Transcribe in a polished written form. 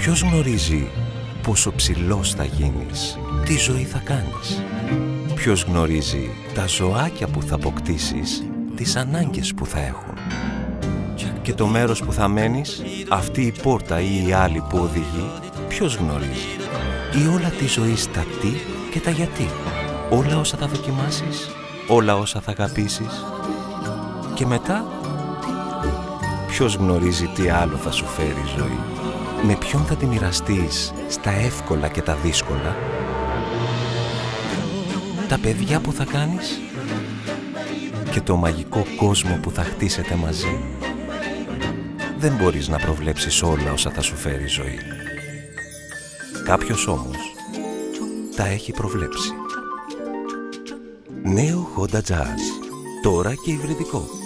Ποιος γνωρίζει πόσο ψηλός θα γίνεις, τι ζωή θα κάνεις? Ποιος γνωρίζει τα ζωάκια που θα αποκτήσεις, τις ανάγκες που θα έχουν? Και το μέρος που θα μένεις, αυτή η πόρτα ή η άλλη που οδηγεί, ποιος γνωρίζει? Ή όλα τη ζωή στα τι και τα γιατί? Όλα όσα θα δοκιμάσεις, όλα όσα θα αγαπήσεις? Και μετά, ποιος γνωρίζει τι άλλο θα σου φέρει η ζωή? Με ποιον θα τη μοιραστείς στα εύκολα και τα δύσκολα? Τα παιδιά που θα κάνεις και το μαγικό κόσμο που θα χτίσετε μαζί? Δεν μπορείς να προβλέψεις όλα όσα θα σου φέρει η ζωή. Κάποιος όμως τα έχει προβλέψει. Νέο Honda Jazz, τώρα και υβριδικό.